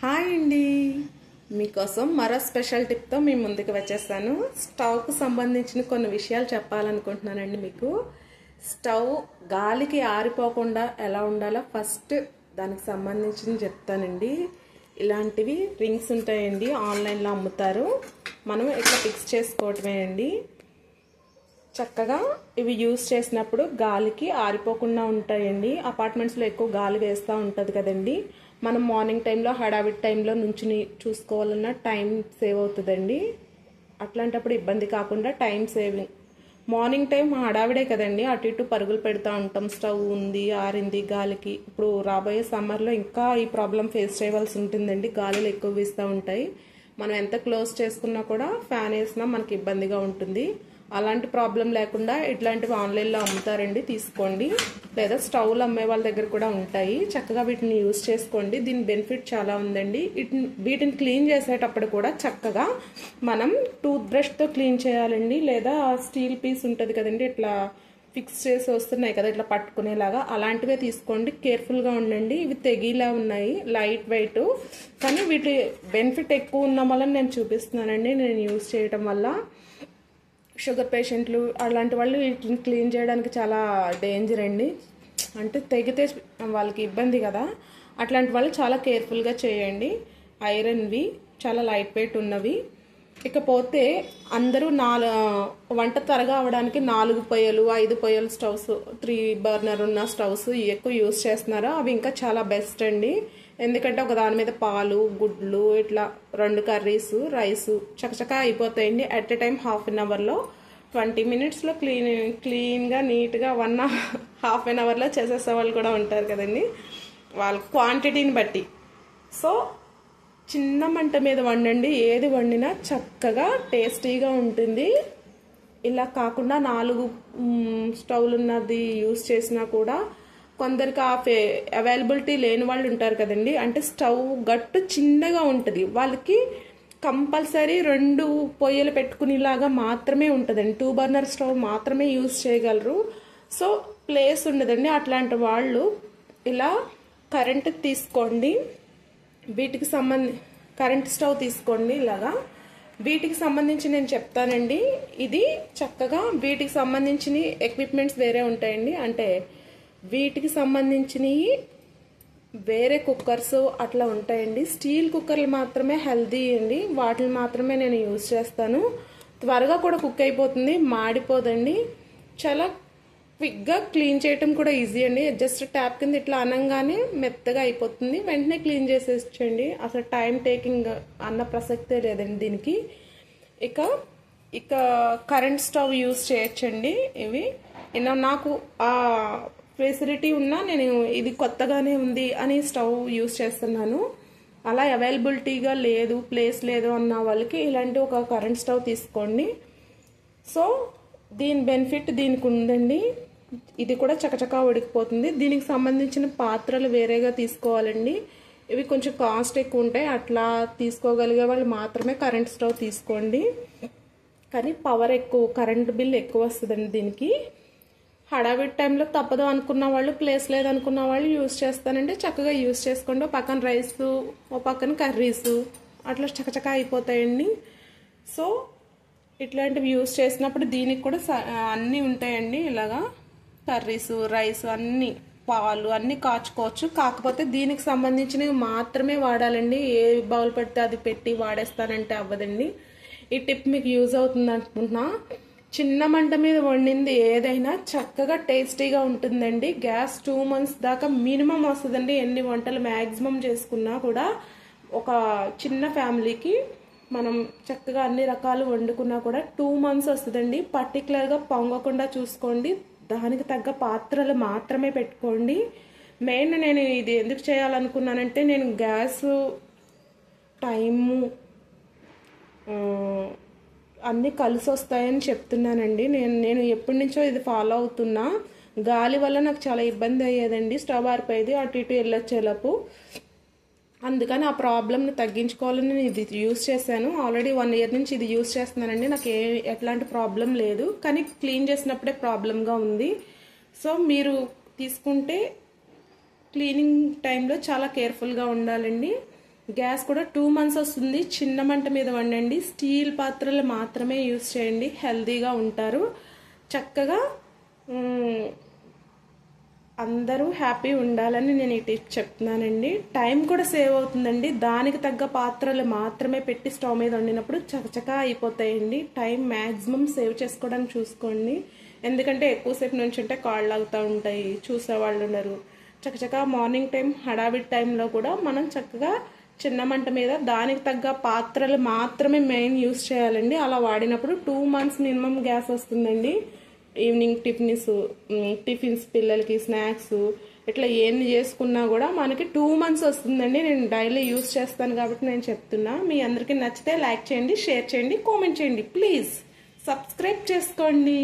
Hi అండి, మీకోసం మరో స్పెషల్ టిప్తో మీ ముందుకు వచ్చేసాను. స్టవ్కు సంబంధించిన కొన్ని విషయాలు చెప్పాలనుకుంటున్నానండి. మీకు స్టవ్ గాలికి ఆరిపోకుండా ఎలా ఉండాలో ఫస్ట్ దానికి సంబంధించిన చెప్తానండి. ఇలాంటివి రింగ్స్ ఉంటాయండి, ఆన్లైన్లో అమ్ముతారు. మనం ఇట్లా ఫిక్స్ చేసుకోవటమేనండి. చక్కగా ఇవి యూజ్ చేసినప్పుడు గాలికి ఆరిపోకుండా ఉంటాయండి. అపార్ట్మెంట్స్లో ఎక్కువ గాలి వేస్తూ ఉంటుంది కదండి. మనం మార్నింగ్ టైంలో హడావిడి టైంలో నుంచుని చూసుకోవాలన్నా టైం సేవ్ అవుతుందండి. అట్లాంటప్పుడు ఇబ్బంది కాకుండా టైం సేవింగ్. మార్నింగ్ టైం హడావిడే కదండి, అటు ఇటు పరుగులు పెడతా ఉంటాం. స్టవ్ ఉంది, ఆరింది గాలికి. ఇప్పుడు రాబోయే సమ్మర్లో ఇంకా ఈ ప్రాబ్లం ఫేస్ చేయవలసి ఉంటుందండి. గాలులు ఎక్కువ వీస్తూ ఉంటాయి. మనం ఎంత క్లోజ్ చేసుకున్నా కూడా ఫ్యాన్ వేసినా మనకి ఇబ్బందిగా ఉంటుంది. అలాంటి ప్రాబ్లం లేకుండా ఇట్లాంటివి ఆన్లైన్లో అమ్ముతారండి, తీసుకోండి. లేదా స్టవ్లు అమ్మే వాళ్ళ దగ్గర కూడా ఉంటాయి. చక్కగా వీటిని యూజ్ చేసుకోండి. దీని బెనిఫిట్ చాలా ఉందండి. వీటిని క్లీన్ చేసేటప్పుడు కూడా చక్కగా మనం టూత్ బ్రష్తో క్లీన్ చేయాలండి. లేదా స్టీల్ పీస్ ఉంటుంది కదండి, ఇట్లా ఫిక్స్ చేసి వస్తున్నాయి కదా ఇట్లా పట్టుకునేలాగా, అలాంటివే తీసుకోండి. కేర్ఫుల్గా ఉండండి. ఇవి తెగిలా ఉన్నాయి, లైట్ వెయిట్, కానీ వీటి బెనిఫిట్ ఎక్కువ ఉన్న వల్ల నేను చూపిస్తున్నానండి. నేను యూజ్ చేయడం వల్ల షుగర్ పేషెంట్లు అలాంటి వాళ్ళు వీటిని క్లీన్ చేయడానికి చాలా డేంజర్ అండి. అంటే తెగితే వాళ్ళకి ఇబ్బంది కదా, అట్లాంటి వాళ్ళు చాలా కేర్ఫుల్గా చేయండి. ఐరన్వి, చాలా లైట్ వెయిట్ ఉన్నవి. ఇకపోతే అందరూ వంట త్వరగా అవడానికి 4 పొయ్యలు 5 పొయ్యలు స్టవ్స్, 3 బర్నర్ ఉన్న స్టవ్స్ ఎక్కువ యూజ్ చేస్తున్నారు. అవి ఇంకా చాలా బెస్ట్ అండి. ఎందుకంటే ఒక దాని మీద పాలు, గుడ్లు, ఇట్లా 2 కర్రీస్, రైస్ చకచకా అయిపోతాయండి. At a time half an అవర్లో 20 మినిట్స్లో క్లీన్గా నీట్గా హాఫ్ అన్ అవర్లో చేసేసే వాళ్ళు కూడా ఉంటారు కదండి, వాళ్ళ క్వాంటిటీని బట్టి. సో చిన్న మంట మీద వండండి. ఏది వండినా చక్కగా టేస్టీగా ఉంటుంది. ఇలా కాకుండా 4 స్టవ్లు ఉన్నది యూజ్ చేసినా కూడా కొందరికి అవైలబిలిటీ లేని వాళ్ళు ఉంటారు కదండి. అంటే స్టవ్ గట్టు చిన్నగా ఉంటుంది, వాళ్ళకి కంపల్సరీ 2 పొయ్యలు పెట్టుకునేలాగా మాత్రమే ఉంటుందండి. 2 బర్నర్ స్టవ్ మాత్రమే యూజ్ చేయగలరు. సో ప్లేస్ ఉండదండి. అట్లాంటి వాళ్ళు ఇలా కరెంట్ తీసుకోండి. వీటికి కరెంట్ స్టవ్ తీసుకోండి. ఇలాగా వీటికి సంబంధించి నేను చెప్తానండి. ఇది చక్కగా వీటికి సంబంధించిన ఎక్విప్మెంట్స్ వేరే ఉంటాయండి. అంటే వీటికి సంబంధించినవి వేరే కుక్కర్స్ అట్లా ఉంటాయండి. స్టీల్ కుక్కర్లు మాత్రమే హెల్తీ అండి. వాటిని మాత్రమే నేను యూజ్ చేస్తాను. త్వరగా కూడా కుక్ అయిపోతుంది, మాడిపోదండి. చాలా క్విక్గా క్లీన్ చేయటం కూడా ఈజీ అండి. జస్ట్ ట్యాప్ కింద ఇట్లా అనగానే మెత్తగా అయిపోతుంది, వెంటనే క్లీన్ చేసేసండి. అసలు టైం టేకింగ్ అన్న ప్రసక్తే లేదండి దీనికి. ఇక కరెంట్ స్టవ్ యూజ్ చేయొచ్చండి. ఇవి నాకు ఆ ఫెసిలిటీ ఉన్నా నేను ఇది కొత్తగానే ఉంది అని స్టవ్ యూజ్ చేస్తున్నాను. అలా అవైలబిలిటీగా లేదు, ప్లేస్ లేదు అన్న వాళ్ళకి ఇలాంటి ఒక కరెంట్ స్టవ్ తీసుకోండి. సో దీని బెనిఫిట్ దీనికి ఉందండి. ఇది కూడా చకచకా ఉడికిపోతుంది. దీనికి సంబంధించిన పాత్రలు వేరేగా తీసుకోవాలండి. ఇవి కొంచెం కాస్ట్ ఎక్కువ ఉంటాయి. అట్లా తీసుకోగలిగే వాళ్ళు మాత్రమే కరెంట్ స్టవ్ తీసుకోండి. కానీ పవర్ ఎక్కువ, కరెంట్ బిల్ ఎక్కువ వస్తుందండి దీనికి. హడావిడి టైంలో తప్పదు అనుకున్న వాళ్ళు, ప్లేస్ లేదనుకున్న వాళ్ళు యూజ్ చేస్తానండి. చక్కగా యూజ్ చేసుకోండి. పక్కన రైస్, ఓ పక్కన కర్రీస్ అట్లా చకచకా అయిపోతాయండి. సో ఇట్లాంటివి యూజ్ చేసినప్పుడు దీనికి కూడా అన్నీ ఉంటాయండి. ఇలాగా కర్రీస్, రైస్, అన్నీ, పాలు అన్నీ కాచుకోవచ్చు. కాకపోతే దీనికి సంబంధించినవి మాత్రమే వాడాలండి. ఏ బౌల్ పెడితే అది పెట్టి వాడేస్తానంటే అవ్వదండి. ఈ టిప్ మీకు యూజ్ అవుతుంది అనుకుంటున్నా. చిన్న మంట మీద వండింది ఏదైనా చక్కగా టేస్టీగా ఉంటుందండి. గ్యాస్ 2 months దాకా మినిమం వస్తుందండి. ఎన్ని వంటలు మ్యాక్సిమం చేసుకున్నా కూడా ఒక చిన్న ఫ్యామిలీకి మనం చక్కగా అన్ని రకాలు వండుకున్నా కూడా 2 months వస్తుందండి. పర్టికులర్గా పొంగకుండా చూసుకోండి. దానికి తగ్గ పాత్రలు మాత్రమే పెట్టుకోండి. మెయిన్ నేను ఇది ఎందుకు చేయాలనుకున్నానంటే, నేను గ్యాస్ టైము అన్నీ కలిసి వస్తాయని చెప్తున్నానండి. నేను ఎప్పటి నుంచో ఇది ఫాలో అవుతున్నా. గాలి వల్ల నాకు చాలా ఇబ్బంది అయ్యేదండి. స్టవ్ ఆరిపోయేది, అటు ఇటు వెళ్ళొచ్చేలోపు. అందుకని ఆ ప్రాబ్లమ్ని తగ్గించుకోవాలని నేను ఇది యూజ్ చేశాను. ఆల్రెడీ 1 year నుంచి ఇది యూజ్ చేస్తున్నానండి. నాకు ఎట్లాంటి ప్రాబ్లం లేదు, కానీ క్లీన్ చేసినప్పుడే ప్రాబ్లంగా ఉంది. సో మీరు తీసుకుంటే క్లీనింగ్ టైంలో చాలా కేర్ఫుల్గా ఉండాలండి. గ్యాస్ కూడా 2 months వస్తుంది. చిన్న మంట మీద వండండి. స్టీల్ పాత్రలు మాత్రమే యూస్ చేయండి. హెల్తీగా ఉంటారు. చక్కగా అందరూ హ్యాపీ ఉండాలని నేను ఈ టిప్ చెప్తున్నానండి. టైం కూడా సేవ్ అవుతుందండి. దానికి తగ్గ పాత్రలు మాత్రమే పెట్టి స్టవ్ మీద వండినప్పుడు చకచకా అయిపోతాయండి. టైం మ్యాక్సిమం సేవ్ చేసుకోవడానికి చూసుకోండి. ఎందుకంటే ఎక్కువసేపు నుంచి ఉంటే కాళ్ళు లాగుతూ ఉంటాయి, చూసేవాళ్ళు ఉండరు. చకచకా మార్నింగ్ టైం హడావిడి టైంలో కూడా మనం చక్కగా చిన్న మంట మీద దానికి తగ్గ పాత్రలు మాత్రమే మెయిన్ యూస్ చేయాలండి. అలా వాడినప్పుడు 2 months మినిమం గ్యాస్ వస్తుందండి. ఈవినింగ్ టిఫిన్స్ పిల్లలకి స్నాక్స్ ఇట్లా ఏమి చేసుకున్నా కూడా మనకి 2 months వస్తుందండి. నేను డైలీ యూస్ చేస్తాను కాబట్టి నేను చెప్తున్నా. మీ అందరికీ నచ్చితే లైక్ చేయండి, షేర్ చేయండి, కామెంట్ చేయండి. ప్లీజ్ సబ్స్క్రైబ్ చేసుకోండి.